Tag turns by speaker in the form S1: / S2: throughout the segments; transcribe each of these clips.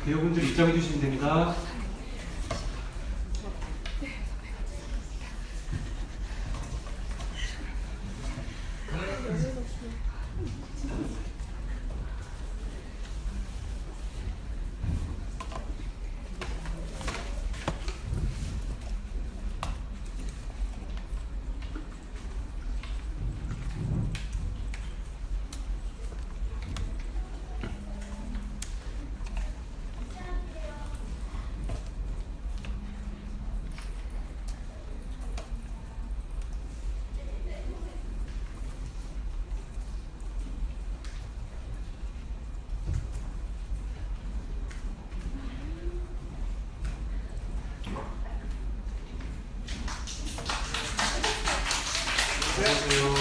S1: 배우분들 입장해 주시면 됩니다. 안녕하세요.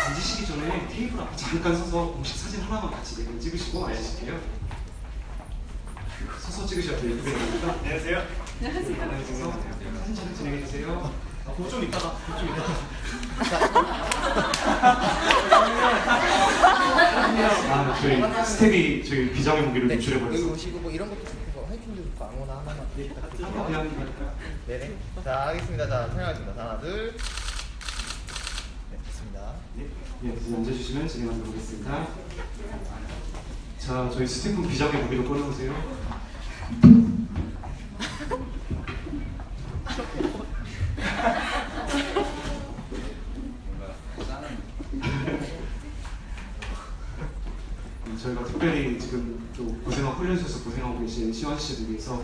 S1: 앉으시기 전에 테이블 앞에 잠깐 서서 공식 사진 하나만 같이 찍으시고 앉으실게요. 서서 찍으셔야 돼요. 예쁘게 나옵니다.
S2: 안녕하세요.
S1: 안녕하세요. 사진 촬영 진행해 주세요. 그거 좀 이따가. 저희 스텝이 저희 비장의 무기를 노출해버렸어요.
S3: 여기 오시고 뭐 이런 것도 좋고 하이킹도 좋고 아무거나 하나만 부탁드릴게요.
S1: 그냥
S3: 네네. 자 하겠습니다. 자 촬영하겠습니다. 하나 둘. 네 됐습니다.
S1: 예, 이제 앉아주시면 진행하도록 하겠습니다. 자, 저희 스태프 비장의 무기로 꺼내보세요. 저희가 특별히 지금 또 고생하고 훈련소에서 고생하고 계신 시원 씨를 위해서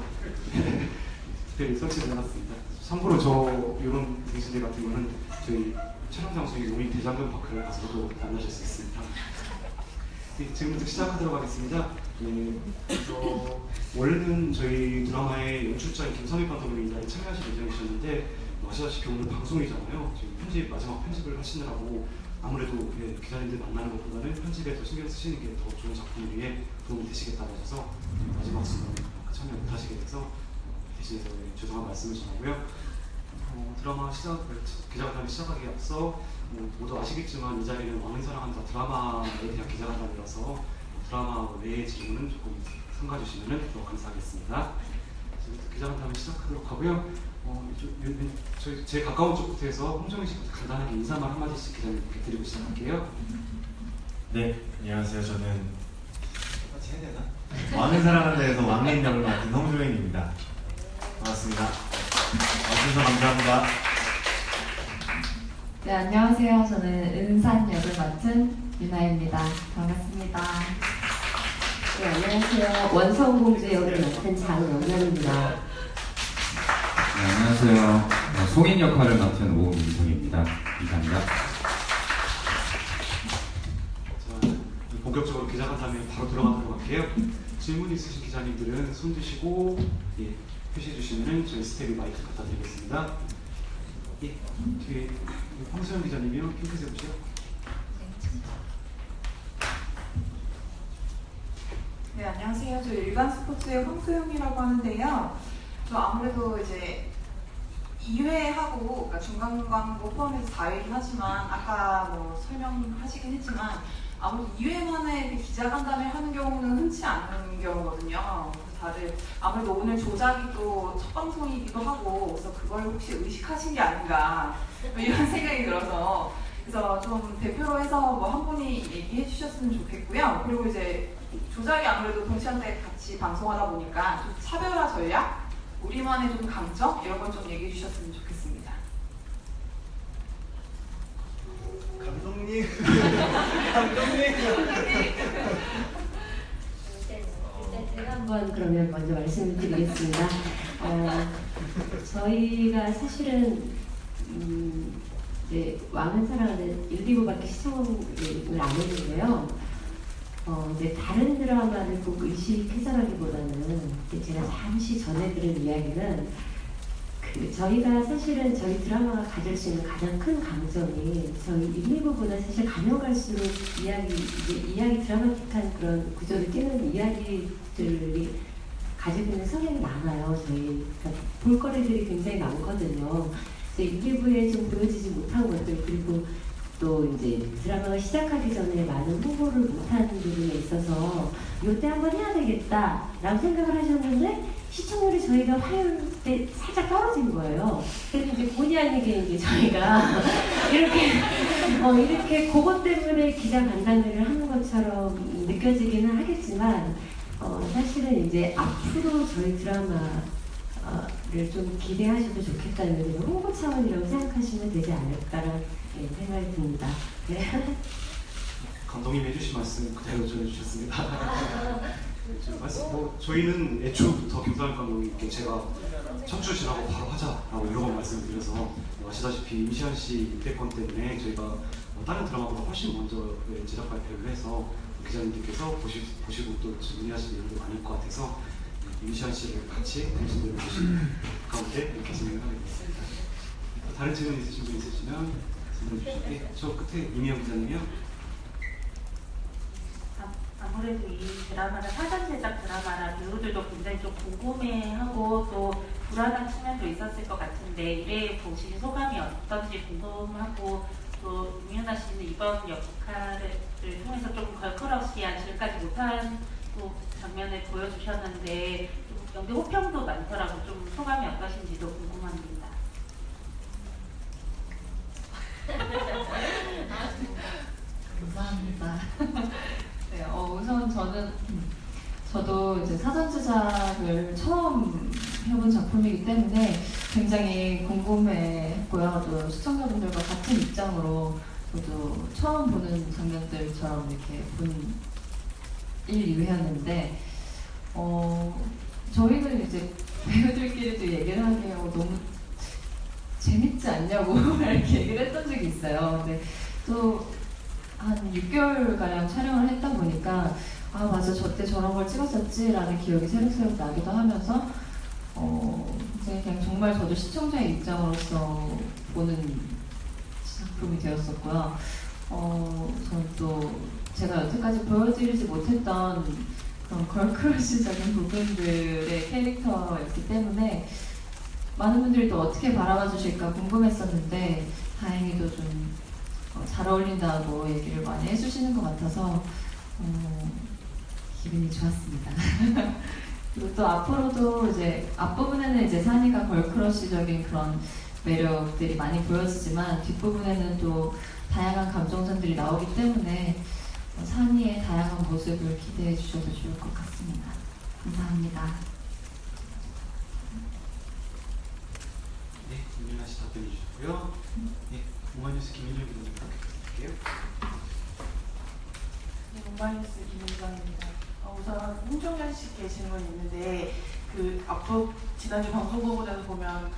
S1: 특별히 설치를 해놨습니다. 참고로 저 이런 대신들 같은 거는 저희 촬영 장소인 용인 대장금 파크를 가서도 만나실 수 있습니다. 네, 지금부터 시작하도록 하겠습니다. 원래는 저희 드라마의 연출자인 김선희 감독님이 이 자리에 참여하실 예정이셨는데 아시다시피 오늘 방송이잖아요. 지금 마지막 편집을 하시느라고 아무래도 기자님들 만나는 것보다는 편집에 더 신경 쓰시는 게 더 좋은 작품을 위해 도움이 되시겠다고 하셔서 마지막 순간 참여 못하시게 돼서 대신해서 죄송한 말씀을 전하고요. 드라마 기자간담회 시작하기에 앞서 모두 아시겠지만 이 자리는 왕은 사랑한다 드라마에 대한 기자간담회라서 드라마 외의 질문은 조금 삼가 주시면 더 감사하겠습니다. 지금부터 기자간담회 시작하도록 하고요. 제 가까운 쪽부터 해서 홍정희 씨부터 간단하게 인사말 한마디씩 기자님께 드리고 시작할게요.
S2: 네, 안녕하세요. 저는 왕은 사랑한다에서 왕인 역을 맡은 홍조인입니다. 반갑습니다. 와주셔서 감사합니다.
S4: 네, 안녕하세요. 저는 은산 역을 맡은 유나입니다. 반갑습니다.
S5: 네, 안녕하세요. 원성공주 역을 맡은 장영란입니다.
S6: 네, 안녕하세요. 송인 역할을 맡은 오민성입니다. 감사합니다.
S1: 자, 본격적으로 기자간담회 바로 들어가도록 할게요. 질문 있으신 기자님들은 손 드시고 표시해 주시면 저희 스텝이 마이크 갖다 드리겠습니다. 예, 뒤에 황소영 기자님이요. 핑크색 옷이요.
S7: 네, 안녕하세요. 저 일간 스포츠의 황소영이라고 하는데요. 저 아무래도 이제 2회하고 그러니까 중간 광고 포함해서 4회긴 하지만 아까 뭐 설명하시긴 했지만 아무래도 2회 만에 기자간담회 하는 경우는 흔치 않은 경우거든요. 그래서 다들 아무래도 오늘 조작이 또 첫 방송이기도 하고 그래서 그걸 혹시 의식하신 게 아닌가 뭐 이런 생각이 들어서 그래서 좀 대표로 해서 뭐 한 분이 얘기해 주셨으면 좋겠고요. 그리고 이제 조작이 아무래도 동시간대 같이 방송하다 보니까 좀 차별화 전략, 우리만의 좀 강점 이런 건 좀 얘기해 주셨으면 좋겠습니다.
S2: 감독님.
S5: 일단 제가 한번 그러면 먼저 말씀을 드리겠습니다. 저희가 사실은 이제 왕은 사랑하는 1, 2부밖에 시청을 안 했는데요. 이제 다른 드라마를 꼭 의식해서라기보다는 제가 잠시 전해 들은 이야기는 저희가 사실은 저희 드라마가 가질 수 있는 가장 큰 강점이 저희 1, 2부보다 사실 가면 갈수록 이야기 드라마틱한 그런 구조를 끼는 이야기들이 가지고 있는 성향이 많아요. 저희 그러니까 볼거리들이 굉장히 많거든요. 그래서 1, 2부에 좀 보여지지 못한 것들 그리고 또 이제 드라마가 시작하기 전에 많은 홍보를 못한 부분에 있어서 이때 한번 해야 되겠다라고 생각을 하셨는데 시청률이 저희가 화요일 때 살짝 떨어진 거예요. 그래서 이제 본의 아니게 이제 저희가 이렇게 그것 때문에 기자 간담회를 하는 것처럼 느껴지기는 하겠지만 사실은 이제 앞으로 저희 드라마를 좀 기대하셔도 좋겠다는 그런 홍보 차원이라고 생각하시면 되지 않을까라는 생각이 듭니다. 네.
S1: 감독님이 해주신 말씀 그대로 전해주셨습니다. 저희는 애초부터 김상현 감독님께 제가 청춘 지나고 바로 하자라고 여러 번 말씀드려서 아시다시피 임시완 씨 인대권 때문에 저희가 다른 드라마보다 훨씬 먼저 제작 발표를 해서 기자님들께서 보시고 또 문의하시는 일도 많을 것 같아서 임시완 씨를 같이 당신들을 보신 가운데 이렇게 진행을 하게 됐습니다. 다른 질문 있으신 분 있으시면 질문 주시죠. 네, 저 끝에 이미영 기자님이요.
S8: 아무래도 이 드라마는 사전 제작 드라마라 배우들도 굉장히 좀 궁금해하고 또 불안한 측면도 있었을 것 같은데 1회 보신 소감이 어떤지 궁금하고 또 김윤아 씨는 이번 역할을 통해서 좀 걸크러시한 지금까지 못한 또 장면을 보여주셨는데 좀 연기 호평도 많더라고. 좀 소감이 어떠신지도 궁금합니다.
S4: 감사합니다. 네, 우선 저도 이제 사전 제작을 처음 해본 작품이기 때문에 굉장히 궁금했고요. 또 시청자분들과 같은 입장으로 저도 처음 보는 장면들처럼 이렇게 본 1, 2회였는데 저희는 이제 배우들끼리도 얘기를 하게요. 너무 재밌지 않냐고 이렇게 얘기를 했던 적이 있어요. 근데 또 한 6개월가량 촬영을 했다 보니까 아 맞아 저때 저런 걸 찍었었지라는 기억이 새록새록 나기도 하면서 이제 그냥 정말 저도 시청자의 입장으로서 보는 작품이 되었었고요. 저는 또 제가 여태까지 보여드리지 못했던 그런 걸크러시적인 부분들의 캐릭터였기 때문에 많은 분들이 또 어떻게 바라봐 주실까 궁금했었는데 다행히도 좀 잘 어울린다고 얘기를 많이 해주시는 것 같아서 기분이 좋았습니다. 그리고 또 앞으로도 이제 앞부분에는 이제 산이가 걸크러시적인 그런 매력들이 많이 보여지지만 뒷부분에는 또 다양한 감정선들이 나오기 때문에 산이의 다양한 모습을 기대해 주셔도 좋을 것 같습니다. 감사합니다.
S1: 네, 김윤아 씨 답변해 주셨고요. 네, 공화뉴스 김윤정 기자님 부탁드릴게요.
S9: 네, 공화뉴스 김윤정입니다. 우선 홍종현 씨께 질문이 있는데 앞으로 지난주 방송국에서 보면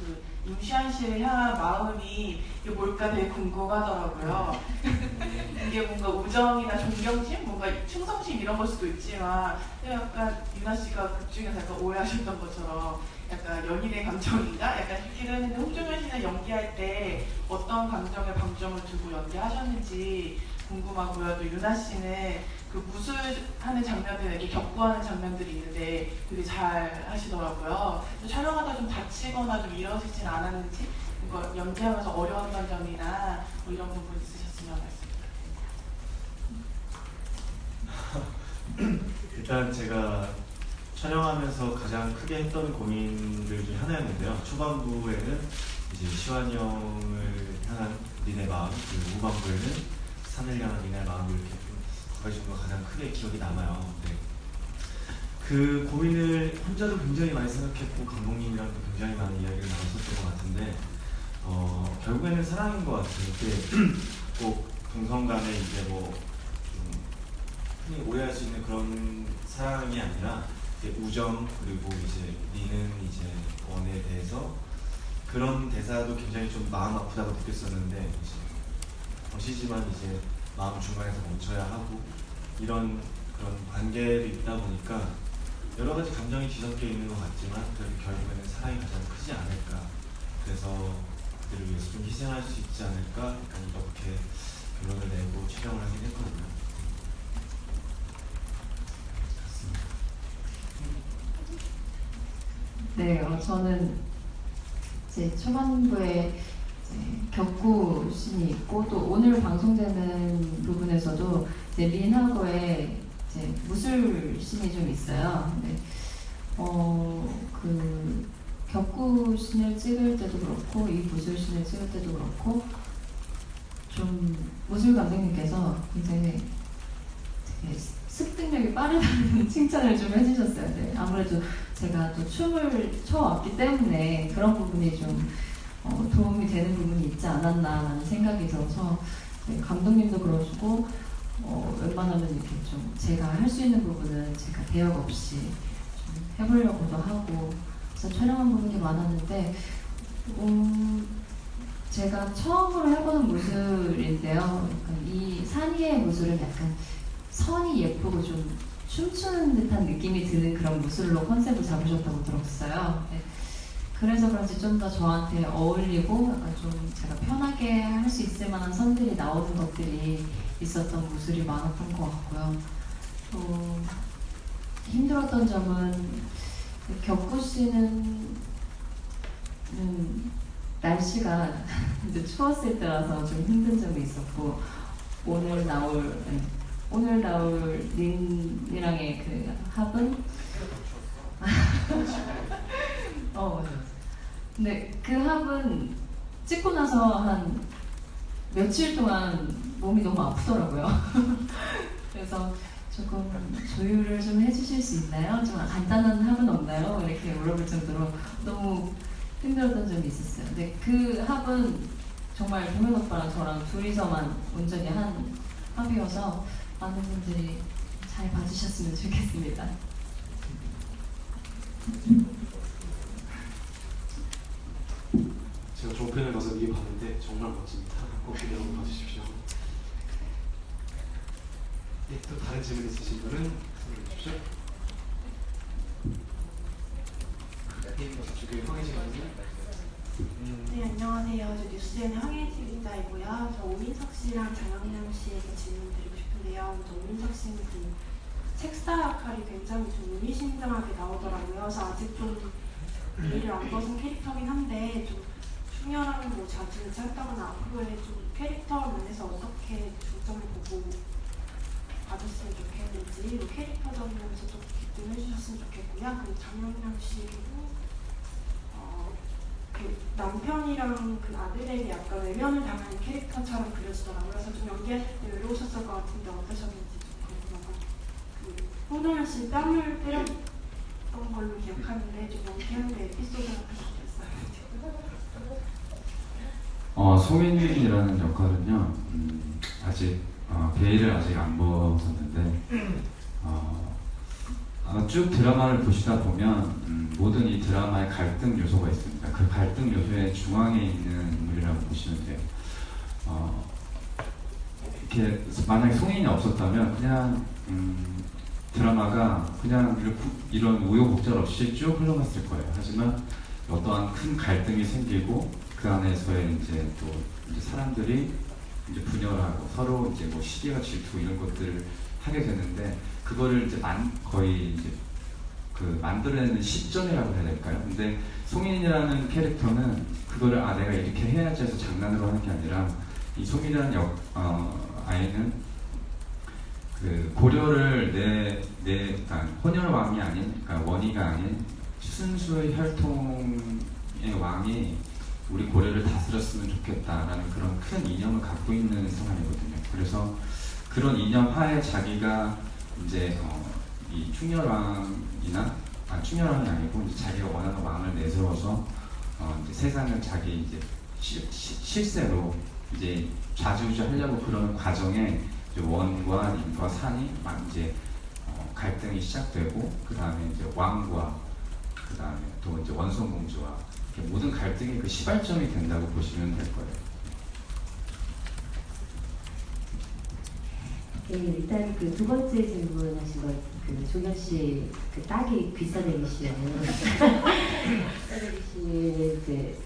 S9: 임시완 씨를 향한 마음이 이게 뭘까 되게 궁금하더라고요. 이게 뭔가 우정이나 존경심, 뭔가 충성심 이런 걸 수도 있지만 약간 유나 씨가 그 중에서 약간 오해하셨던 것처럼 약간 연인의 감정인가? 약간 싶기도 했는데 홍종현 씨는 연기할 때 어떤 감정에 방점을 두고 연기하셨는지 궁금하고요. 또 유나 씨는 무술하는 장면들, 이렇게 격구하는 장면들이 있는데 되게 잘 하시더라고요. 촬영하다 좀 다치거나 좀 이러시진 않았는지, 연기하면서 어려웠던 점이나 뭐 이런 부분 있으셨으면 말씀드립니다.
S2: 일단 제가 촬영하면서 가장 크게 했던 고민들 중에 하나였는데요. 초반부에는 이제 시완이 형을 향한 니네 마음, 그리고 후반부에는 산을 향한 니네 마음 이렇게 가지고 가장 크게 기억이 남아요. 네. 그 고민을 혼자도 굉장히 많이 생각했고 감독님이랑도 굉장히 많은 이야기를 나눴었던 것 같은데 결국에는 사랑인 것 같아요. 이게 꼭 동성 간에 이제 흔히 오해할 수 있는 그런 사랑이 아니라 우정 그리고 이제 니는 이제 원에 대해서 그런 대사도 굉장히 좀 마음 아프다고 느꼈었는데 이제 것이지만 이제 마음 중간에서 멈춰야 하고 이런 그런 관계도 있다 보니까 여러 가지 감정이 뒤섞여 있는 것 같지만 결국에는 사랑이 가장 크지 않을까. 그래서 그들을 위해서 좀 희생할 수 있지 않을까. 약간 이렇게 결론을 내고 촬영을 하긴 했거든요. 그렇습니다.
S4: 네, 저는 이제 초반부에 이제 격구 씬이 있고 또 오늘 방송되는 부분에서도 이제 린하고의 이제 무술 씬이 좀 있어요. 근데 그 격구 씬을 찍을 때도 그렇고 이 무술 씬을 찍을 때도 그렇고 좀 무술 감독님께서 굉장히 되게 습득력이 빠르다는 칭찬을 좀 해주셨어요. 네, 아무래도 제가 또 춤을 춰왔기 때문에 그런 부분이 좀 도움이 되는 부분이 있지 않았나라는 생각이 들어서 네, 감독님도 그러시고 웬만하면 이렇게 좀 제가 할 수 있는 부분은 제가 대역 없이 좀 해보려고도 하고 그래서 촬영한 부분이 많았는데 제가 처음으로 해보는 무술인데요. 이 산이의 무술은 약간 선이 예쁘고 좀 춤추는 듯한 느낌이 드는 그런 무술로 컨셉을 잡으셨다고 들었어요. 네. 그래서 그런지 좀 더 저한테 어울리고 약간 좀 제가 편하게 할 수 있을 만한 선들이 나오는 것들이 있었던 무술이 많았던 것 같고요. 또 힘들었던 점은 격구 씨는 날씨가 이제 추웠을 때라서 좀 힘든 점이 있었고 오늘 나올 린이랑의 그 합은 맞아요. 근데 그 합은 찍고 나서 한 며칠 동안 몸이 너무 아프더라고요. 그래서 조금 조율을 좀 해주실 수 있나요? 좀 간단한 합은 없나요? 이렇게 물어볼 정도로 너무 힘들었던 점이 있었어요. 근데 그 합은 정말 동현 오빠랑 저랑 둘이서만 온전히 한 합이어서 많은 분들이 잘 봐주셨으면 좋겠습니다.
S1: 제가 종편에 가서 미리 봤는데 정말 멋집니다. 꼭 기대 한번 봐주십시오. 네, 또 다른 질문 있으신 분은 손을 주십시오. 저기 황혜진 선생님.
S10: 네, 안녕하세요. 저 뉴스엔의 황혜진 기자이고요. 저 오민석 씨랑 장영남 씨에게 질문 드리고 싶은데요. 저 오민석 씨는 그 책사 역할이 굉장히 좀 의미심장하게 나오더라고요. 그래서 아직 좀 예를 안 벗은 캐릭터긴 한데 좀 충혈하는 뭐 자주 짧다거나 앞으로의 좀 캐릭터 면에서 어떻게 중점을 보고 봐줬으면 좋겠는지 뭐 캐릭터적인 면에서 좀 기대해 주셨으면 좋겠고요. 그리고 장영남 씨도 그 남편이랑 그 아들에게 약간 외면을 당하는 캐릭터처럼 그려지더라고요. 그래서 좀 연기하실 때 외로우셨을 것 같은데 어떠셨는지 좀 궁금하고 그 홍동현 씨 뺨을 때렸던 걸로 기억하는데 좀 연기하는데 에피소드가 있었어요.
S6: 송인빈이라는 역할은요 아직 베일을 아직 안 벗었는데 쭉 드라마를 보시다 보면 모든 이 드라마의 갈등 요소가 있습니다. 그 갈등 요소의 중앙에 있는 인물이라고 보시면 돼요. 이렇게 만약에 송인이 없었다면 그냥 드라마가 그냥 이런 우여곡절 없이 쭉 흘러갔을 거예요. 하지만 어떠한 큰 갈등이 생기고 그 안에서의 이제 또 이제 사람들이 이제 분열하고 서로 이제 뭐 시기와 질투 이런 것들을 하게 되는데 그거를 이제 거의 이제 그 만들어내는 시점이라고 해야 될까요? 근데 송인이라는 캐릭터는 그거를 내가 이렇게 해야지 해서 장난으로 하는 게 아니라 이 송인이라는 아이는 그 고려를 그러니까 혼혈왕이 아닌 그러니까 원희가 아닌 순수의 혈통의 왕이 우리 고려를 다스렸으면 좋겠다라는 그런 큰 이념을 갖고 있는 사람이거든요. 그래서 그런 이념 하에 자기가 이제 이 충렬왕이 아니고 이제 자기가 원하는 왕을 내세워서 이제 세상을 자기 이제 실세로 이제 좌지우지하려고 그러는 과정에 이제 원과 림과 산이 막 이제 갈등이 시작되고 그 다음에 이제 왕과 그 다음에 또 이제 원성공주와 모든 갈등이 그 시발점이 된다고 보시면 될 거예요.
S5: 네, 일단 그 두 번째 질문하신 거, 그 종현 씨 그 딸이 귀싸대기 씨예요. 귀싸대기 씨 이제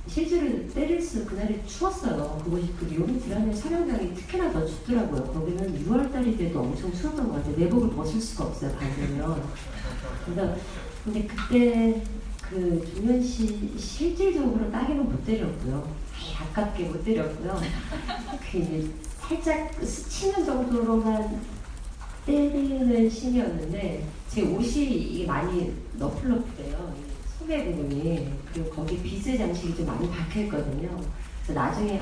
S5: 실제로 때릴수록 그날이 추웠어요. 그곳이 그 요미 드라마 촬영장이 특히나 더 춥더라고요. 거기는 6월달이 돼도 엄청 추웠던 것 같아요. 내복을 벗을 수가 없어요. 밤되면. 그래서 근데 그때 그 종현 씨 실질적으로 따기는 못 때렸고요. 아깝게 못 때렸고요. 그 이제 살짝 스치는 정도로만 때리는 신이었는데 제 옷이 이게 많이 너플너플해요. 소매 부분이. 그리고 거기 비즈 장식이 좀 많이 박혀있거든요. 그래서 나중에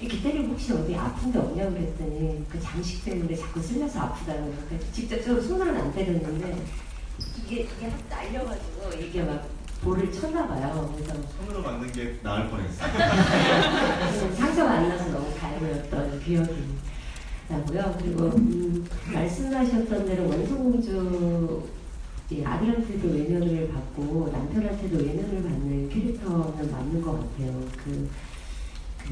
S5: 이렇게 때리고 혹시 어디 아픈 데 없냐고 그랬더니 그 장식 때문에 자꾸 쓸려서 아프다고. 그래서 직접적으로 손으로는 안 때렸는데 이게 확 날려가지고 이게 막 볼을 쳤나 봐요. 그래서
S2: 손으로 맞는 게 나을 뻔했어요.
S5: 상처가 안 나서 너무 다행이었던 기억이 나고요. 그리고 말씀하셨던 대로 원성공주 아들한테도 외면을 받고 남편한테도 외면을 받는 캐릭터는 맞는 것 같아요. 그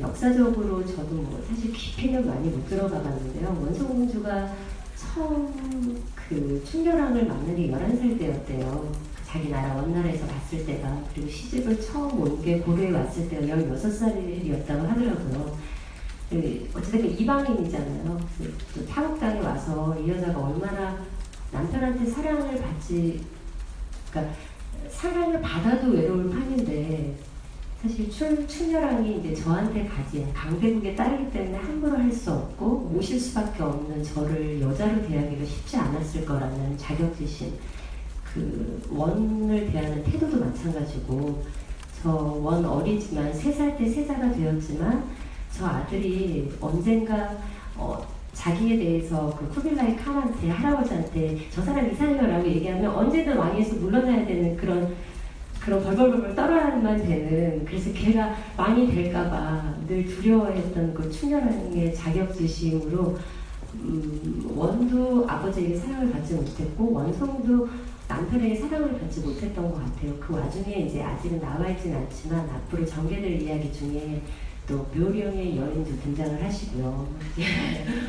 S5: 역사적으로 저도 뭐 사실 깊이는 많이 못 들어가 봤는데요. 원성공주가 처음 그 충렬왕을 만난 게 11살 때였대요. 자기 나라 원나라에서 갔을 때가. 그리고 시집을 처음 온 게 고려에 왔을 때가 16살이었다고 하더라고요. 어쨌든 이방인이잖아요. 또 타국 땅에 와서 이 여자가 얼마나 남편한테 사랑을 받지, 그러니까 사랑을 받아도 외로울 판인데 사실 충렬왕이 이제 저한테 가진 강대국의 딸이기 때문에 함부로 할 수 없고 모실 수밖에 없는 저를 여자로 대하기가 쉽지 않았을 거라는 자격지심, 그 원을 대하는 태도도 마찬가지고 저 원 어리지만 3살 때 세자가 되었지만 저 아들이 언젠가 자기에 대해서 그 쿠빌라이 칸한테 할아버지한테 저 사람 이상해요 라고 얘기하면 언제든 왕위에서 물러나야 되는 그런 벌벌벌 떨어야만 되는, 그래서 걔가 왕이 될까봐 늘 두려워했던 그 충렬왕의 자격지심으로 원도 아버지에게 사랑을 받지 못했고 원성도 남편에게 사랑을 받지 못했던 것 같아요. 그 와중에 이제 아직은 나와 있지는 않지만 앞으로 전개될 이야기 중에 또 묘령의 여인도 등장을 하시고요.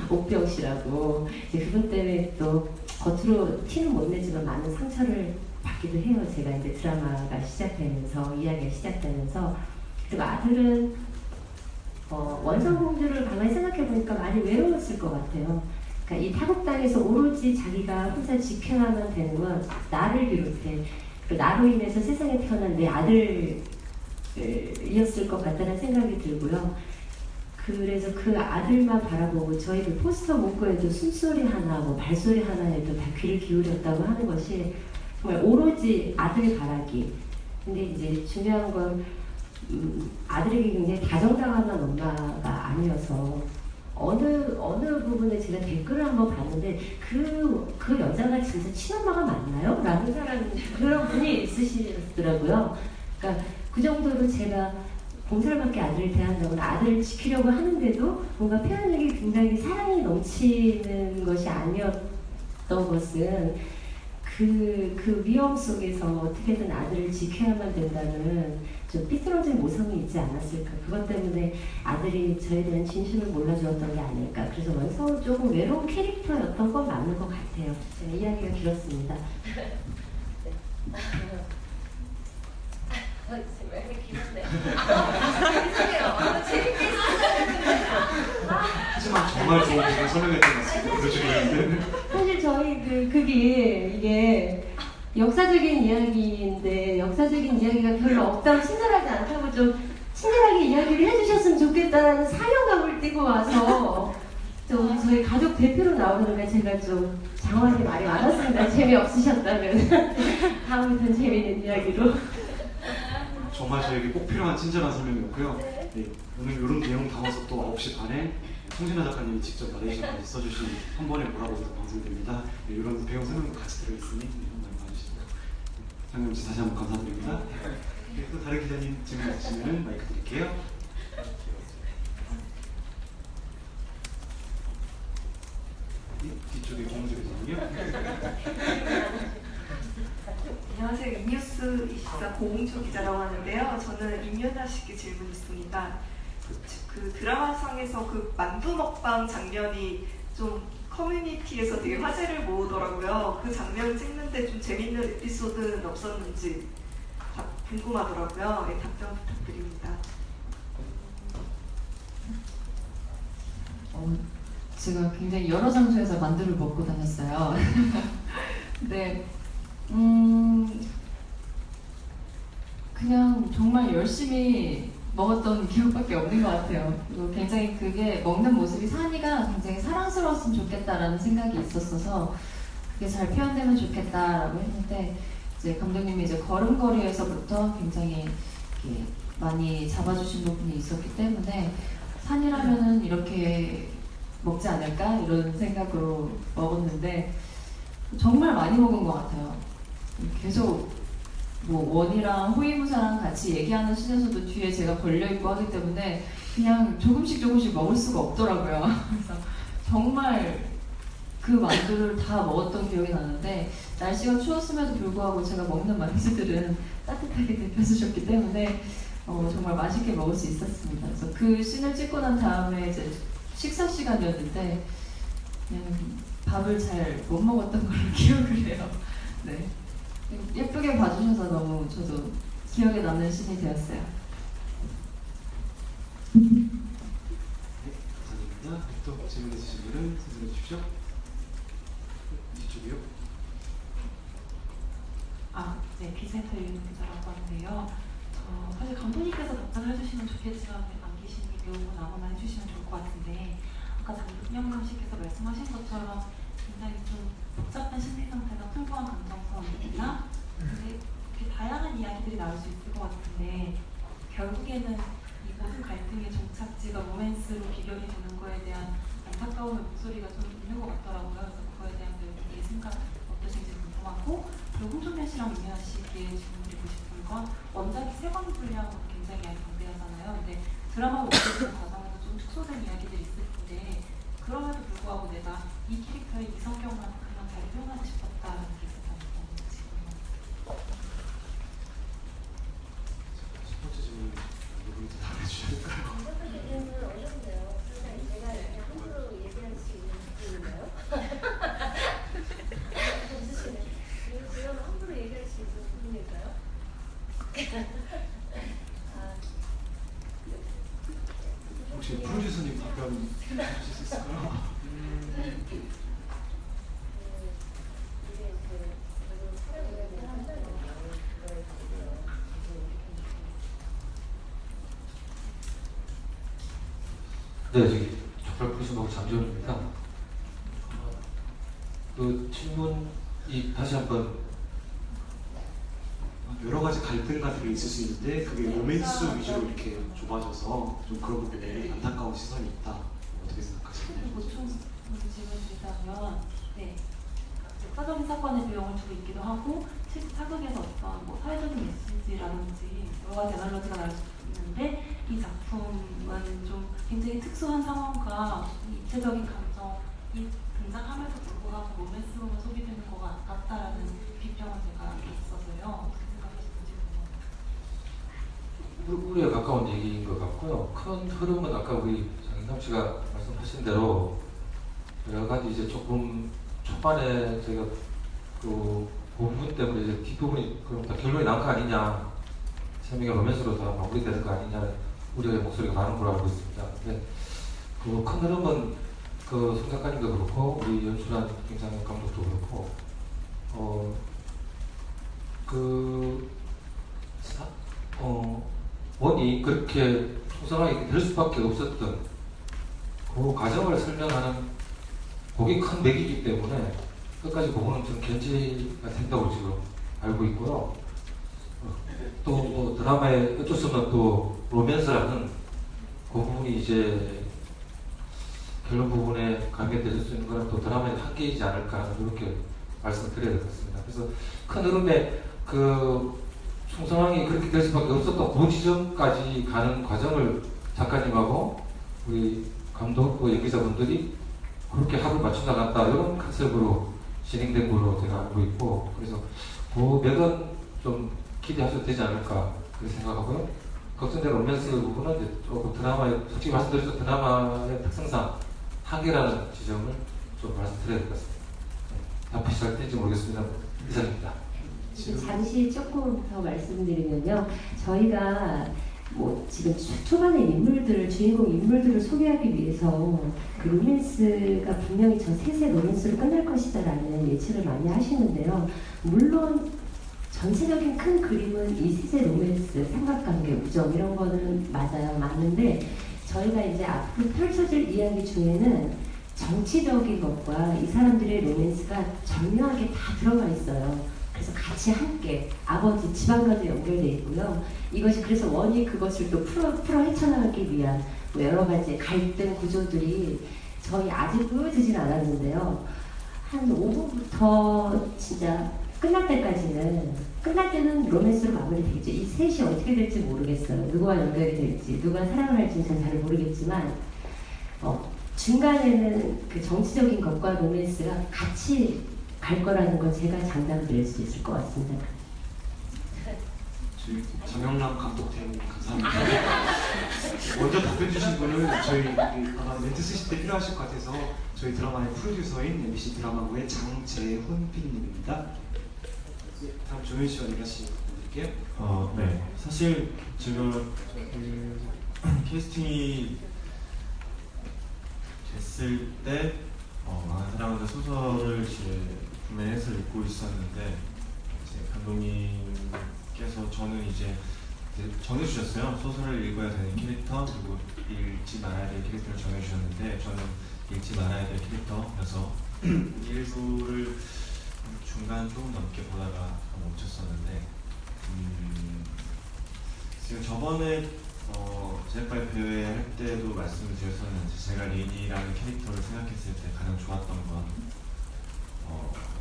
S5: 옥병 씨라고 이제 그분 때문에 또 겉으로 티는 못 내지만 많은 상처를 받기도 해요. 제가 이제 드라마가 시작되면서 이야기가 시작되면서. 그리고 아들은 원성공주를 가만히 생각해 보니까 많이 외로웠을 것 같아요. 그러니까 이 타국 땅에서 오로지 자기가 혼자 지켜야만 되는 건 나를 비롯해 그리고 나로 인해서 세상에 태어난 내 아들이었을 것 같다는 생각이 들고요. 그래서 그 아들만 바라보고 저희 그 포스터 문구에도 숨소리 하나, 뭐 발소리 하나에도 다 귀를 기울였다고 하는 것이 정말 오로지 아들 바라기. 근데 이제 중요한 건 아들에게 굉장히 다정다감한 엄마가 아니어서 어느 부분에 제가 댓글을 한번 봤는데 그 여자가 진짜 친엄마가 맞나요? 라는 그런 분이 있으시더라고요. 그러니까 그 정도로 제가 봉사받게 아들을 대한다거나 아들을 지키려고 하는데도 뭔가 표현력이 굉장히 사랑이 넘치는 것이 아니었던 것은 그 위험 속에서 어떻게든 아들을 지켜야만 된다는 좀 삐뚤어진 모성이 있지 않았을까. 그것 때문에 아들이 저에 대한 진심을 몰라주었던 게 아닐까. 그래서 원성은 조금 외로운 캐릭터였던 건 맞는 것 같아요. 제가 이야기가 길었습니다.
S4: 왜 이렇게 길었네. 죄송해요. 재밌게
S1: 하지만 정말 좋은 부분 설명했던 것 같습니다. 그렇죠.
S5: 사실 저희 이게 역사적인 이야기인데 역사적인 이야기가 별로 없다고 친절하지 않다고 좀 친절하게 이야기를 해주셨으면 좋겠다는 사명감을 띠고 와서 좀 저희 가족 대표로 나오는데 제가 좀 장황하게 말이 많았습니다. 재미없으셨다면 다음부터는 재미있는 이야기로.
S1: 정말 저에게 꼭 필요한 친절한 설명이었고요. 네, 오늘 이런 내용 담아서 또 9시 반에 송진아 작가님이 직접 나레이션까지 써주신 한 번에 몰아보도 방송됩니다. 네, 이런 배우 설명도 같이 들어있으니 한번 봐주시고 장님 씨 다시 한번 감사드립니다. 네, 또 다른 기자님 질문 있으시면 마이크 드릴게요. 네, 뒤쪽에 공무주 기자님이요.
S11: 안녕하세요. 이뉴스 24 고홍주 기자라고 하는데요. 저는 임윤아 씨께 질문 있습니다. 그 드라마상에서 그 만두 먹방 장면이 좀 커뮤니티에서 되게 화제를 모으더라고요. 그 장면 찍는데 좀 재밌는 에피소드는 없었는지 궁금하더라고요. 네, 답변 부탁드립니다.
S4: 제가 굉장히 여러 장소에서 만두를 먹고 다녔어요. 네. 그냥 정말 열심히 먹었던 기억밖에 없는 것 같아요. 그리고 굉장히 그게 먹는 모습이 산이가 굉장히 사랑스러웠으면 좋겠다라는 생각이 있었어서 그게 잘 표현되면 좋겠다라고 했는데 이제 감독님이 이제 걸음걸이에서부터 굉장히 이렇게 많이 잡아주신 부분이 있었기 때문에 산이라면은 이렇게 먹지 않을까 이런 생각으로 먹었는데 정말 많이 먹은 것 같아요. 계속 뭐 원이랑 호위무사랑 같이 얘기하는 씬에서도 뒤에 제가 걸려있고 하기 때문에 그냥 조금씩 먹을 수가 없더라고요. 그래서 정말 그 만두를 다 먹었던 기억이 나는데 날씨가 추웠음에도 불구하고 제가 먹는 만두들은 따뜻하게 데펴주셨기 때문에 정말 맛있게 먹을 수 있었습니다. 그래서 그 씬을 찍고 난 다음에 이제 식사 시간이었는데 그냥 밥을 잘 못 먹었던 걸로 기억을 해요. 네. 예쁘게 봐주셔서 너무 저도 기억에 남는 씬이 되었어요.
S1: 네, 감사합니다. 또 질문 있으신 분은 선생님 주십시오. 이쪽이요.
S9: 네, 비센터 유인 기자라고 하는데요. 사실 감독님께서 답변을 해주시면 좋겠지만 안 계시니 배우분 아무나 해주시면 좋을 것 같은데 아까 장영남 씨께서 말씀하신 것처럼 굉장히 좀 복잡한 심리 상태나 풍부한 감정선이나 되게 다양한 이야기들이 나올 수 있을 것 같은데 결국에는 이 모든 갈등의 종착지가 로맨스로 비결이 되는 거에 대한 안타까움의 목소리가 좀 있는 것 같더라고요. 그래서 그거에 대한 배우분의 생각 어떠신지 궁금하고 그리고 홍종현 씨랑 이민아 씨께 질문드리고 싶은 건 원작이 세권 분량으로 굉장히 많이 방대하잖아요. 근데 드라마로 옮겨지는 과정에서 좀 축소된 이야기들이 있을 텐데 그럼에도 불구하고 내가 이 캐릭터의 이성경만 그냥 잘 표현하고 싶었다는 게 있었다는 건지
S1: 첫 번째 질문 누구한테 답해 주실까요?
S5: 첫 번째 질문은 어려운데요. 그러니까 제가 이렇게 함부로 얘기할 수 있는 부분인가요? 웃으시네. 제가 함부로 얘기할 수 있는 부분일까요?
S1: 혹시 프로듀서님 답변 해주실 수 있을까요?
S12: 네, 저기 족발 프로듀서하고 장지원입니다. 그 질문이 다시 한번
S1: 여러 가지 갈등가들이 있을 수 있는데 그게 로맨스 위주로 이렇게 좁아져서 좀 그런 부분에 안타까운 시선이 있다. 어떻게 생각하시나요?
S9: 보충 질문드리자면 네, 역사적인 사건의 배경을 두고 있기도 하고 사극에서 어떤 뭐 사회적인 메시지라든지 여러 가지 애널로지가 나올 수 있는데 이 작품은 좀 굉장히 특수한 상황과 입체적인 감정이 등장함에도 불구하고 로맨스로만 소비되는 것 같다라는 비평을 제가 있어서요. 어떻게 생각하시는지 궁금합니다.
S12: 우리에 가까운 얘기인 것 같고요. 큰 흐름은 아까 우리 장인남 씨가 말씀하신 대로 여러 가지 이제 조금 초반에 제가 그 부분 때문에 이제 뒷부분이 그럼 다 결론이 난 거 아니냐, 세 명의 로맨스로 다 마무리되는 거 아니냐 우리의 목소리가 많은 걸로 알고 있습니다. 근데 그 큰 흐름은 그 송 작가님도 그렇고 우리 연출한 김상현 감독도 그렇고 원이 그렇게 풍성하게 될 수밖에 없었던 그 과정을 설명하는 그게 큰 맥이기 때문에 끝까지 그거는 좀 견제가 된다고 지금 알고 있고요. 또 드라마에 어쩔 수 없는 또 로맨스라는 그 부분이 이제 결론 부분에 감개될 수 있는 거는 또 드라마의 한계이지 않을까 이렇게 말씀을 드려야 될 것 같습니다. 그래서 큰 흐름에 그 충성함이 그렇게 될 수밖에 없었던 그 지점까지 가는 과정을 작가님하고 우리 감독, 연기자분들이 그렇게 합을 맞춰 나갔다 이런 컨셉으로 진행된 걸로 제가 알고 있고 그래서 그 맥은 좀 기대하셔도 되지 않을까 그렇게 생각하고요. 걱정된 로맨스 부분은 이제 조금 드라마의 솔직히 말씀드렸죠. 드라마의 특성상 한계라는 지점을 좀 말씀드려야 될 것 같습니다. 답이 잘 될지 모르겠습니다. 이상입니다.
S5: 잠시 조금 더 말씀드리면요. 저희가 뭐 지금 초반에 주인공 인물들을 소개하기 위해서 그 로맨스가 분명히 저 셋의 로맨스로 끝날 것이다라는 예측을 많이 하시는데요. 물론 전체적인 큰 그림은 이 셋의 로맨스, 삼각관계, 우정 이런 거는 맞아요. 맞는데 저희가 이제 앞으로 펼쳐질 이야기 중에는 정치적인 것과 이 사람들의 로맨스가 절묘하게 다 들어가 있어요. 그래서 같이 함께 아버지 집안과도 연결돼 있고요. 이것이 그래서 원이 그것을 또 풀어 헤쳐나가기 위한 뭐 여러 가지 갈등 구조들이 저희 아직 보여지진 않았는데요. 한 5부부터 진짜 끝날 때는 로맨스로 마무리되겠죠. 이 셋이 어떻게 될지 모르겠어요. 누구와 연결이 될지, 누가 사랑을 할지는 잘 모르겠지만 중간에는 그 정치적인 것과 로맨스가 같이 갈 거라는 건 제가 장담드릴 수 있을 것 같습니다.
S1: 저희 정영남 감독 대행님 감사합니다. 먼저 답변 주신 분은 저희 아마 멘트 쓰실 때 필요하실 것 같아서 저희 드라마의 프로듀서인 MBC 드라마부의 장재훈 PD님입니다. 다음 조현 씨와 니가 씨 부탁드릴게요.
S2: 네. 사실 제가 캐스팅이 됐을 때 망한 사랑하는 소설을 이제 구매해서 읽고 있었는데 이제 감독님께서 저는 이제 정해주셨어요. 소설을 읽어야 되는 캐릭터 그리고 읽지 말아야 될 캐릭터를 정해주셨는데 저는 읽지 말아야 될 캐릭터여서 일부를 중간 조금 넘게 보다가 멈췄었는데 지금 저번에 제작 발표회 할 때도 말씀을 드렸었는데 제가 린이라는 캐릭터를 생각했을 때 가장 좋았던 건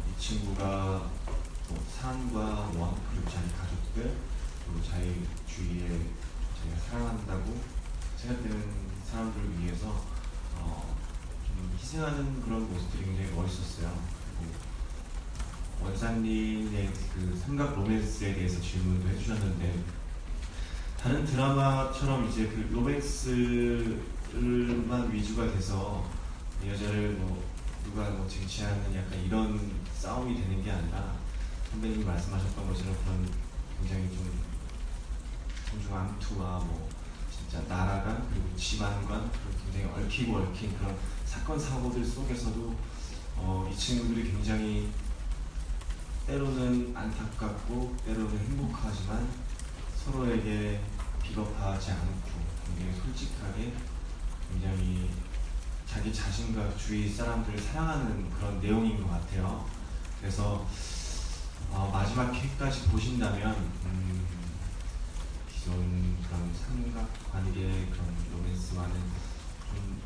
S2: 이 친구가 뭐 산과 원 그리고 자기 가족들 그리고 자유주의에 자기가 사랑한다고 생각되는 사람들을 위해서 좀 희생하는 그런 모습들이 굉장히 멋있었어요. 그리고 원산님의 그 삼각 로맨스에 대해서 질문도 해주셨는데 다른 드라마처럼 이제 그 로맨스만 위주가 돼서 여자를 뭐 누가 뭐 쟁취하는 약간 이런 싸움이 되는 게 아니라 선배님이 말씀하셨던 것처럼 그런 굉장히 좀 공중 암투와 뭐 진짜 나라간 그리고 집안관 그리고 굉장히 얽히고 얽힌 그런 사건 사고들 속에서도 이 친구들이 굉장히 때로는 안타깝고 때로는 행복하지만 서로에게 비겁하지 않고 굉장히 솔직하게 굉장히 자기 자신과 주위 사람들을 사랑하는 그런 내용인 것 같아요. 그래서 마지막 회까지 보신다면 기존 그런 삼각관계 그런 로맨스와는 좀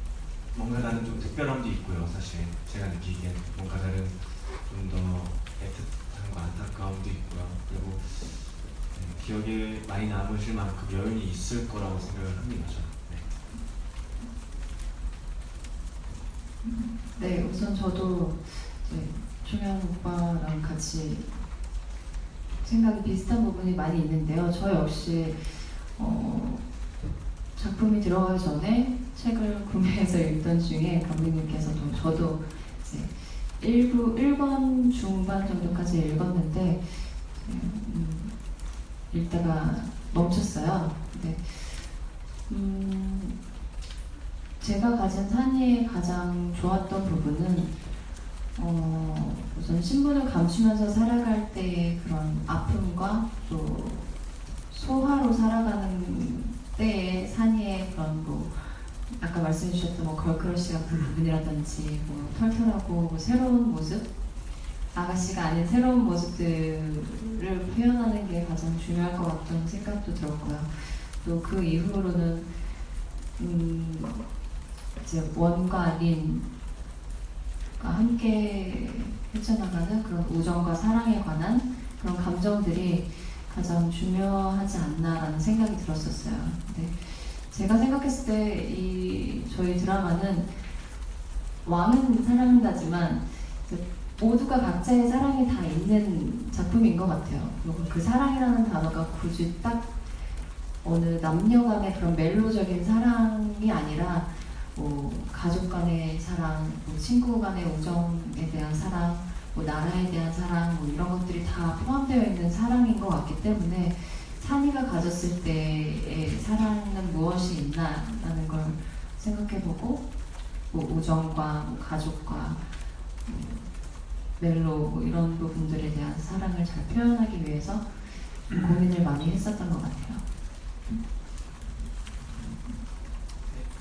S2: 뭔가 다른 좀 특별함도 있고요. 사실 제가 느끼기엔 뭔가 다른 좀 더 애틋함과 안타까움도 있고요. 그리고 기억에 많이 남으실 만큼 여운이 있을 거라고 생각을 합니다. 저는.
S4: 네, 우선 저도 조현 오빠랑 같이 생각이 비슷한 부분이 많이 있는데요. 저 역시 작품이 들어가기 전에 책을 구매해서 읽던 중에 감독님께서도 저도 이제 1권 중반 정도까지 읽었는데 읽다가 멈췄어요. 근데 제가 가진 산이의 가장 좋았던 부분은 우선 신분을 감추면서 살아갈 때의 그런 아픔과 또 소화로 살아가는 때의 산이의 그런 뭐 아까 말씀해 주셨던 뭐 걸크러쉬 같은 부분이라든지 뭐 털털하고 뭐 새로운 모습 아가씨가 아닌 새로운 모습들을 표현하는 게 가장 중요할 것 같다는 생각도 들었고요. 또 그 이후로는 이제 원과 린과 함께 헤쳐나가는 그런 우정과 사랑에 관한 그런 감정들이 가장 중요하지 않나라는 생각이 들었었어요. 근데 제가 생각했을 때 저희 드라마는 왕은 사랑한다지만 모두가 각자의 사랑이 다 있는 작품인 것 같아요. 그리고 그 사랑이라는 단어가 굳이 딱 어느 남녀 간의 그런 멜로적인 사랑이 아니라 뭐 가족 간의 사랑, 뭐 친구 간의 우정에 대한 사랑, 뭐 나라에 대한 사랑, 뭐 이런 것들이 다 포함되어 있는 사랑인 것 같기 때문에 산이가 가졌을 때의 사랑은 무엇이 있나라는 걸 생각해보고 뭐 우정과 뭐 가족과 멜로 뭐 이런 부분들에 대한 사랑을 잘 표현하기 위해서 고민을 많이 했었던 것 같아요.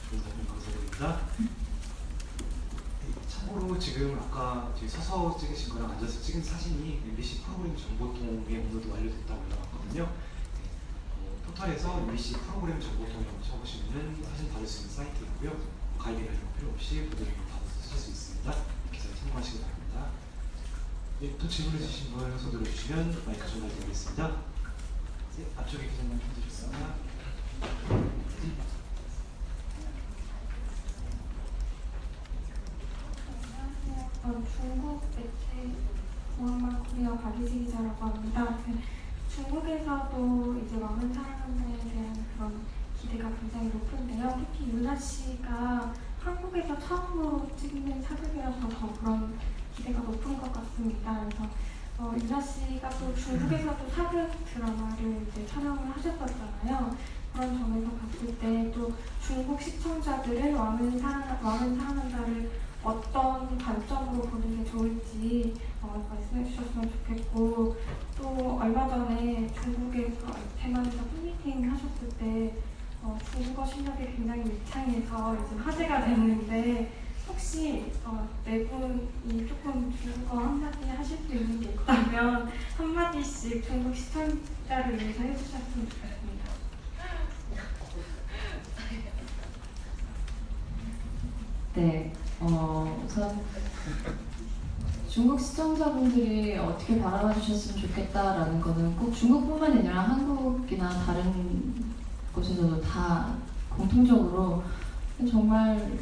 S1: 좋은 답변 감사드립니다. 참고로 지금 아까 저희 서서 찍으신 거랑 앉아서 찍은 사진이 MBC 프로그램 정보통에 오늘도 완료됐다고 올라왔거든요. 포털에서 MBC 프로그램 정보통이라고 쳐보시면 사진 받을 수 있는 사이트이고요. 가이드가 필요 없이 그대로 받아서 쓰실 수 있습니다. 기사에 참고하시기 바랍니다. 네, 또 질문해 주신 걸 손 들어주시면 마이크 전달드리겠습니다. 네, 앞쪽에 기자님 해주셨습니다.
S10: 중국 매체 무한마 코리아 박희지 기자라고 합니다. 중국에서도 이제 왕은 사랑한다에 대한 그런 기대가 굉장히 높은데요. 특히 유나 씨가 한국에서 처음으로 찍는 사극이라서 더 그런 기대가 높은 것 같습니다. 그래서 유나 씨가 또 중국에서도 사극 드라마를 이제 촬영을 하셨었잖아요. 그런 점에서 봤을 때 또 중국 시청자들은 왕은 사랑한다를 어떤 관점으로 보는 게 좋을지 말씀해 주셨으면 좋겠고, 또 얼마 전에 중국에서 대만에서 팬미팅 하셨을 때 중국어 실력이 굉장히 밀창해서 요즘 화제가 되는데, 혹시 네 분이 조금 중국어 한마디 하실 수 있는 게 있다면 한마디씩 중국 시청자를 위해서 해주셨으면 좋겠습니다.
S4: 네, 우선 중국 시청자분들이 어떻게 바라봐 주셨으면 좋겠다라는 거는 꼭 중국뿐만 아니라 한국이나 다른 곳에서도 다 공통적으로 정말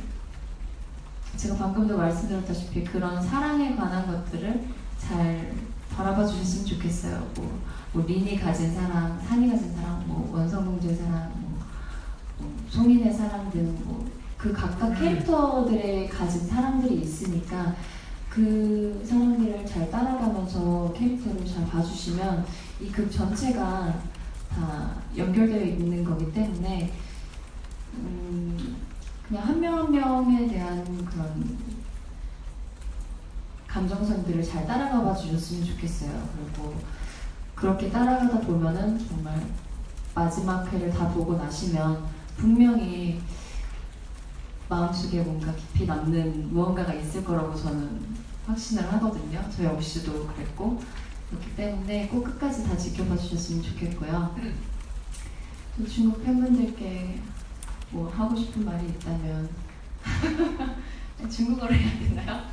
S4: 제가 방금도 말씀드렸다시피 그런 사랑에 관한 것들을 잘 바라봐 주셨으면 좋겠어요. 뭐 린이 가진 사랑, 산이 가진 사랑, 뭐 원성공주의 사랑, 송인의 사랑 등 그 각각 캐릭터들의 가진 사랑들이 있으니까 그 사랑들을 잘 따라가면서 캐릭터를 잘 봐주시면 이 극 전체가 다 연결되어 있는 거기 때문에 그냥 한 명 한 명에 대한 그런 감정선들을 잘 따라가 봐 주셨으면 좋겠어요. 그리고 그렇게 따라가다 보면은 정말 마지막 회를 다 보고 나시면 분명히 마음속에 뭔가 깊이 남는 무언가가 있을 거라고 저는 확신을 하거든요. 저 역시도 그랬고, 그렇기 때문에 꼭 끝까지 다 지켜봐 주셨으면 좋겠고요. 또 중국 팬분들께 뭐 하고 싶은 말이 있다면 중국어로 해야 되나요?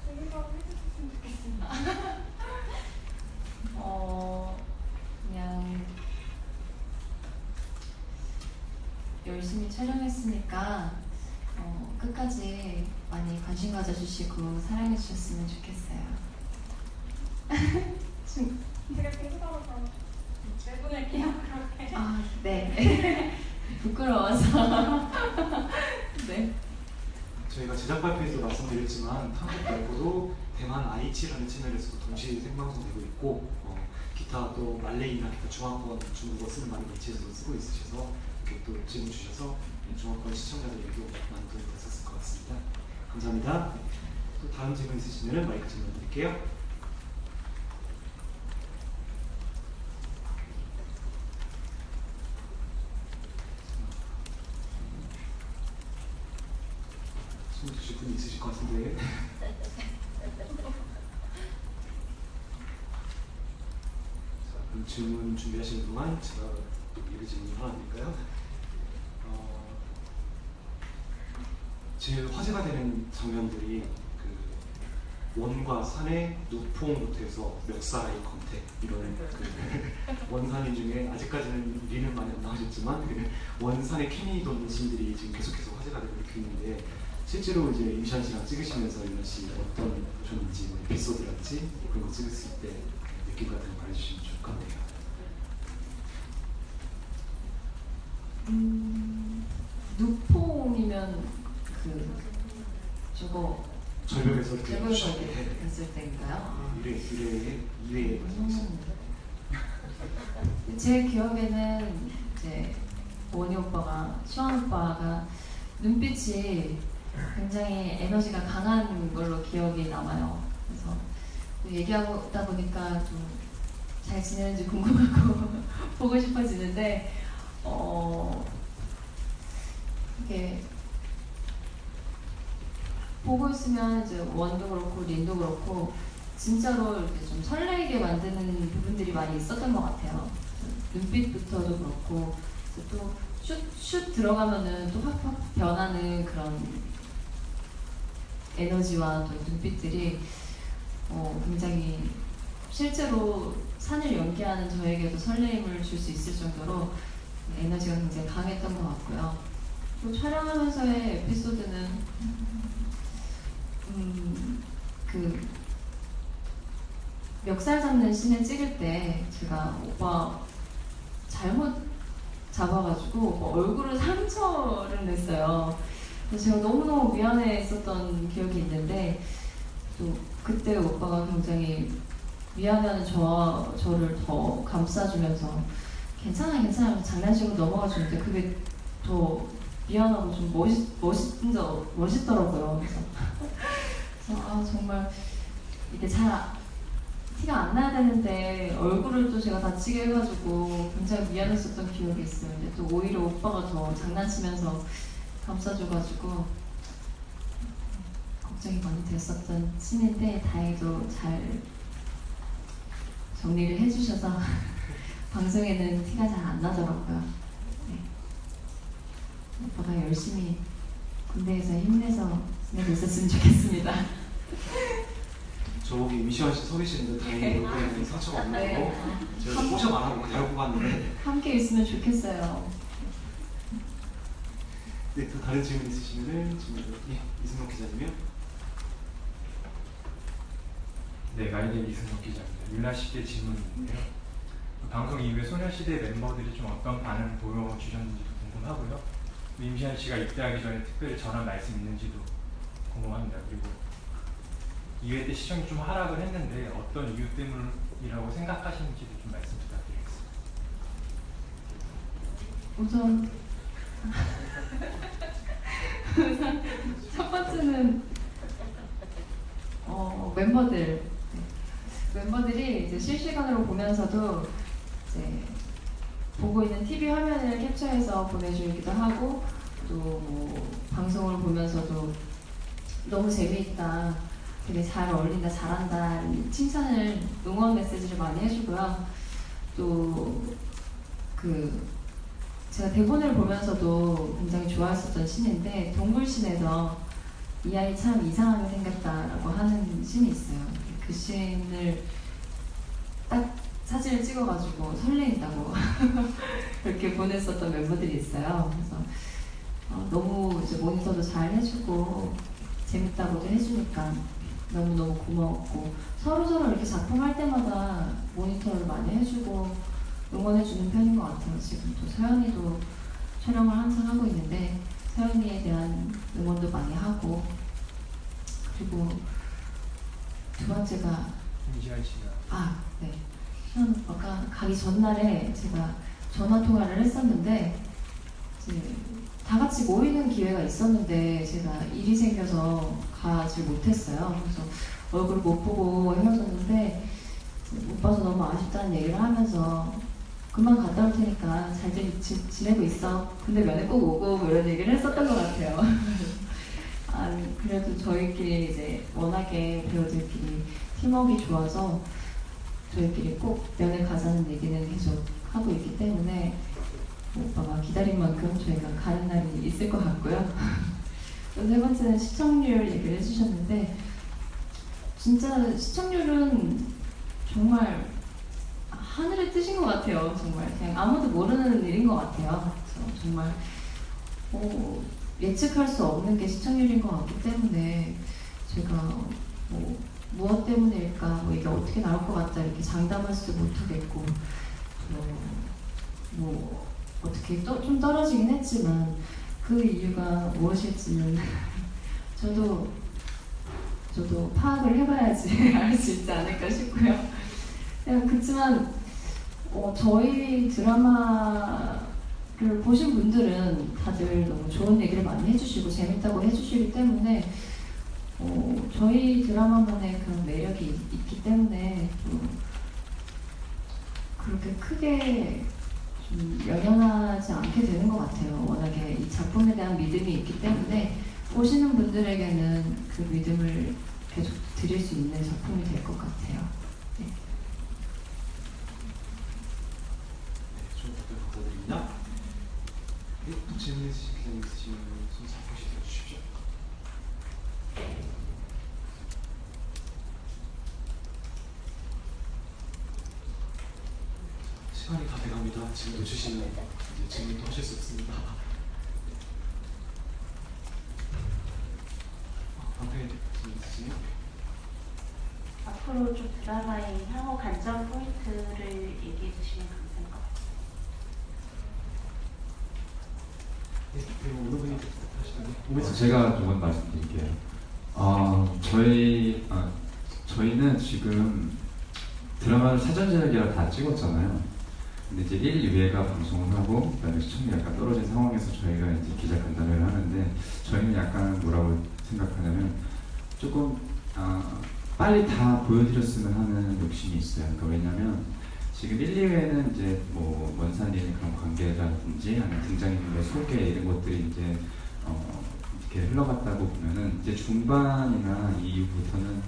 S10: 중국어로 해주셨으면 좋겠습니다.
S4: 그냥 열심히 촬영했으니까 끝까지 많이 관심 가져주시고 사랑해 주셨으면 좋겠어요.
S10: 제가 계속하면서 내보낼게요. 그렇게.
S4: 네. 부끄러워서. 네.
S1: 저희가 제작 발표에서 말씀드렸지만 한국 말고도 대만 아이치라는 채널에서도 동시에 생방송되고 있고, 기타 또 말레이나 기타 중화권 중국어 쓰는 많은 매체에서도 쓰고 있으셔서 이렇게 또 질문 주셔서 중화권 시청자들에게도 많은 도움이 됐었을 것 같습니다. 감사합니다. 또 다음 질문 있으시면 마이크 질문 드릴게요. 질문 주실 분이 있으실 것 같은데. 그럼 질문 준비하시는 동안 제가 미리 질문 하나 드릴까요? 제일 화제가 되는 장면들이 그 원과 산의 누퐁부터 해서 멱살의 컨택 이런 그 원산인 중에 아직까지는 리는 많이 안 나오셨지만 그 원산의 케미 돕는 신들이 지금 계속해서 화제가 되고 있는데, 실제로 이제 임시완 씨랑 찍으시면서 유나 씨 어떤 보셨는지 뭐 에피소드랄지 그런 거 찍었을 때 느낌 같은 거 말해주시면 좋을 것 같아요.
S4: 누퐁이면 저거
S1: 절벽에서 이렇게
S4: 했을 때인가요?
S1: 유래의
S4: 제 기억에는 이제 원희 오빠가, 시원 오빠가 눈빛이 굉장히 에너지가 강한 걸로 기억이 남아요. 또 얘기하다 보니까 좀 잘 지내는지 궁금하고 보고 싶어지는데 이게 보고 있으면 이제 원도 그렇고 린도 그렇고 진짜로 이렇게 좀 설레게 만드는 부분들이 많이 있었던 것 같아요. 눈빛부터도 그렇고 또 슛 들어가면은 또 확 변하는 그런 에너지와 또 눈빛들이 굉장히 실제로 산을 연기하는 저에게도 설레임을 줄 수 있을 정도로 에너지가 굉장히 강했던 것 같고요. 또 촬영하면서의 에피소드는 그 멱살 잡는 씬을 찍을 때 제가 오빠 잘못 잡아가지고 얼굴을 상처를 냈어요. 그래서 제가 너무너무 미안해했었던 기억이 있는데 또 그때 오빠가 굉장히 미안해하는 저를 더 감싸주면서 괜찮아 장난식으로 넘어가 주는데 그게 더 미안하고 좀 멋있더라고요. 그래서 정말 이게 잘 티가 안 나야 되는데 얼굴을 또 제가 다치게 해가지고 굉장히 미안했었던 기억이 있어요. 근데 또 오히려 오빠가 더 장난치면서 감싸줘가지고 걱정이 많이 됐었던 씬인데 다행히도 잘 정리를 해주셔서 방송에는 티가 잘 안 나더라고요. 네. 오빠가 열심히 군대에서 힘내서 지내고 있었으면 좋겠습니다.
S1: 저기 미시환 씨 서 계시는데 다행히 얼굴에 상처가 없나요? 제가 포샵 안 하고 그냥 알고 봤는데.
S4: 함께 있으면 좋겠어요.
S1: 네, 또 다른 질문 있으시면은 이승엽 기자님이요.
S13: 네, 마이네임 이승엽 기자입니다. 윤아 씨께 질문인데요. 방송 이후에 소녀시대 멤버들이 좀 어떤 반응을 보여주셨는지도 궁금하고요. 임시완 씨가 입대하기 전에 특별히 전한 말씀 있는지도 궁금합니다. 그리고 2회 때 시청이 좀 하락을 했는데 어떤 이유 때문이라고 생각하시는지도 좀 말씀 부탁드리겠습니다.
S4: 우선 첫 번째는 멤버들이 이제 실시간으로 보면서도 이제 보고 있는 TV 화면을 캡처해서 보내주기도 하고 또 뭐 방송을 보면서도 너무 재미있다, 되게 잘 어울린다, 잘한다 칭찬을 응원 메시지를 많이 해주고요. 또 제가 대본을 보면서도 굉장히 좋아했었던 씬인데 동굴씬에서 이 아이 참 이상하게 생겼다라고 하는 씬이 있어요. 그 씬을 딱 사진을 찍어가지고 설레인다고 그렇게 보냈었던 멤버들이 있어요. 그래서 너무 이제 모니터도 잘 해주고 재밌다고도 해주니까 너무너무 고마웠고 서로 이렇게 작품할 때마다 모니터를 많이 해주고 응원해주는 편인 것 같아요. 지금 또 서연이도 촬영을 항상 하고 있는데 서연이에 대한 응원도 많이 하고 그리고 두 번째가
S13: 임시완 씨가
S4: 네. 서연 오빠가 가기 전날에 제가 전화 통화를 했었는데 이제 다 같이 모이는 기회가 있었는데 제가 일이 생겨서 가지 못했어요. 그래서 얼굴 못 보고 헤어졌는데 못 봐서 너무 아쉽다는 얘기를 하면서 금방 갔다 올 테니까 잘 지내고 있어. 근데 면회 꼭 오고 뭐 이런 얘기를 했었던 것 같아요. 그래도 저희끼리 이제 워낙에 배우들끼리 팀워크가 좋아서 저희끼리 꼭 면회 가자는 얘기는 계속 하고 있기 때문에 오빠가 기다린 만큼 저희가 가는 날이 있을 것 같고요. 또 세 번째는 시청률 얘기를 해주셨는데 진짜 시청률은 정말 하늘의 뜻인 것 같아요. 정말 그냥 아무도 모르는 일인 것 같아요. 그래서 정말 예측할 수 없는 게 시청률인 것 같기 때문에 제가 무엇 때문일까, 이게 어떻게 나올 것 같다 이렇게 장담할 수도 못하겠고 어떻게 좀 떨어지긴 했지만 그 이유가 무엇일지는 저도 파악을 해봐야지 알 수 있지 않을까 싶고요. 그렇지만 저희 드라마를 보신 분들은 다들 너무 좋은 얘기를 많이 해주시고 재밌다고 해주시기 때문에 저희 드라마만의 그런 매력이 있기 때문에 그렇게 크게 좀 연연하지 않게 되는 것 같아요. 워낙에 이 작품에 대한 믿음이 있기 때문에 보시는 분들에게는 그 믿음을 계속 드릴 수 있는 작품이 될 것 같아요. 네.
S1: 좀 감사드립니다. 네, 또 질문 있으신 기자님 있으시면 손 잡으시 들어주십시오. 시간이 다 돼갑니다. 지금 놓치시면 이제 질문도 하실 수 없습니다. 앞에 질문 있으시면?
S8: 앞으로 좀 드라마의 향후 관전 포인트를 얘기해 주시면 감사할 것 같아요.
S1: 네, 그리고 어느 분이 하시나요?
S6: 제가 조금 말씀드릴게요. 저희는 지금 드라마를 사전 제작이라 다 찍었잖아요. 근데 이제 1, 2회가 방송을 하고 그다음에 시청률이 약간 떨어진 상황에서 저희가 이제 기자 간담회를 하는데 저희는 약간 뭐라고 생각하냐면 조금 빨리 다 보여드렸으면 하는 욕심이 있어요. 그러니까 왜냐면 지금 1, 2회는 이제 뭐 원산인의 그런 관계라든지 아니면 등장인물의 소개 이런 것들이 이제 이렇게 흘러갔다고 보면은 이제 중반이나 이후부터는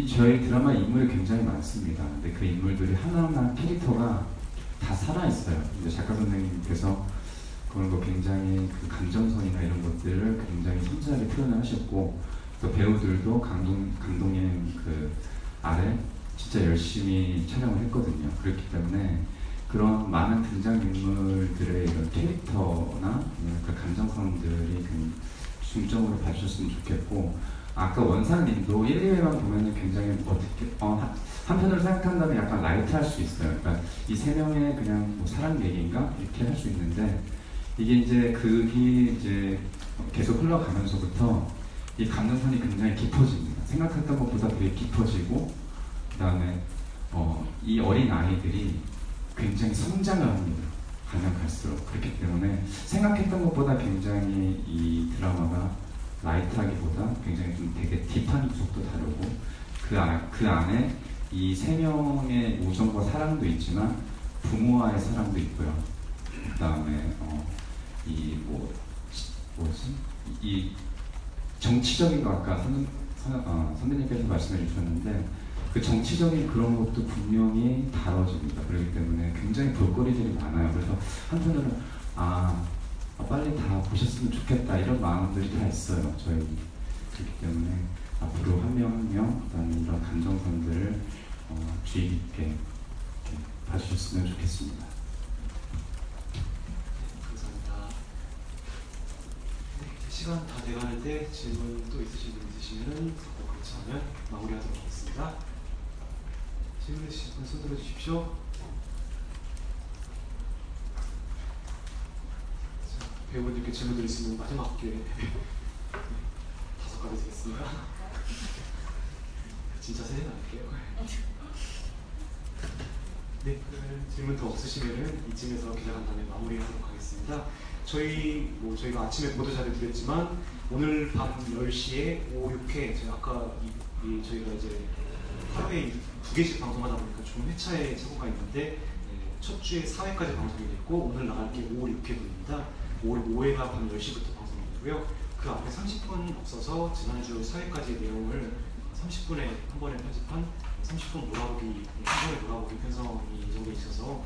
S6: 저희 드라마 인물이 굉장히 많습니다. 근데 그 인물들이 하나하나 캐릭터가 다 살아있어요. 이제 작가 선생님께서 그런 거 굉장히 그 감정선이나 이런 것들을 굉장히 섬세하게 표현을 하셨고 또 배우들도 감독님 그 아래 진짜 열심히 촬영을 했거든요. 그렇기 때문에 그런 많은 등장인물들의 이런 캐릭터나 그 감정선들이 중점으로 봐주셨으면 좋겠고 아까 원상님도 1, 2회만 보면 굉장히 어떻게 한편으로 생각한다면 약간 라이트할 수 있어요. 그러니까 이 세 명의 그냥 뭐 사랑 얘기인가 이렇게 할 수 있는데 이게 이제 그게 이제 계속 흘러가면서부터 이 감정선이 굉장히 깊어집니다. 생각했던 것보다 되게 깊어지고 그다음에 이 어린 아이들이 굉장히 성장을 합니다. 가면 갈수록 그렇기 때문에 생각했던 것보다 굉장히 이 드라마가 라이트하기보다 굉장히 좀 되게 딥한 구석도 다르고 그 안에 이 세 명의 우정과 사랑도 있지만 부모와의 사랑도 있고요. 그 다음에 이 정치적인 거 아까 선배님께서 말씀해 주셨는데 그 정치적인 그런 것도 분명히 다뤄집니다. 그렇기 때문에 굉장히 볼거리들이 많아요. 그래서 한편으로는 빨리 다 보셨으면 좋겠다 이런 마음들이 다 있어요. 저희 그렇기 때문에 앞으로 한 명 한 명 그다음에 이런 감정선들을 주의 깊게 봐주셨으면 좋겠습니다.
S1: 감사합니다. 네, 시간 다 돼가는데 질문 또 있으신 분 있으시면 그렇지 않으면 마무리하도록 하겠습니다. 질문 있으신 분 손 들어주십시오. 배우분들께 질문 드릴 수 있는 마지막 기회 5가지 되겠습니다. 진짜 세진 않을게요. 네, 질문 더 없으시면은 이쯤에서 기자간담회 마무리하도록 하겠습니다. 저희가 아침에 보도자료 드렸지만 오늘 밤 10시에 5, 6회 아까 저희가 이제 하루에 2개씩 방송하다 보니까 총 회차의 착오가 있는데 첫 주에 4회까지 방송이 됐고 오늘 나갈 게 5, 6회분입니다. 5회가 밤 10시부터 방송이 되고요. 그 앞에 30분 없어서 지난주 4회까지의 내용을 30분에 한 번에 편집한 30분 몰아보기, 한 번에 몰아보기 편성이 예정돼 있어서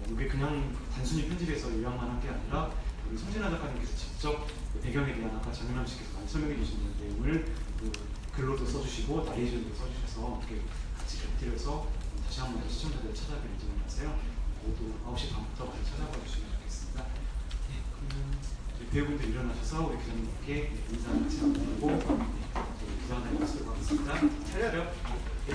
S1: 이게 그냥 단순히 편집해서 요약만 한 게 아니라 우리 송진아 작가님께서 직접 배경에 대한 아까 장윤남 씨께서 많이 설명해 주시는 내용을 글로도 써주시고 나레이션도 써주셔서 어떻게 같이 곁들여서 다시 한 번 시청자들 찾아뵐 예정이라서요. 모두 9시 반부터 많이 찾아봐 주시면 좋겠습니다. 네, 그러면 배우분들 일어나셔서 우리 기자님께 인사 같이 나누고 저희 기자간담회 마치도록 하겠습니다. 차려요. 네.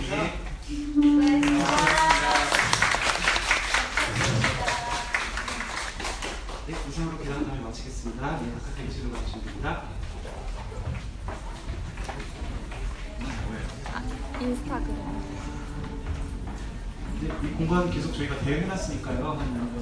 S1: 네, 이상으로 기자간담회 마치겠습니다. 네, 각각 대기실로 가주시면 됩니다.
S14: 인스타그램.
S1: 네, 이 공간 계속 저희가 대여해놨으니까요. 한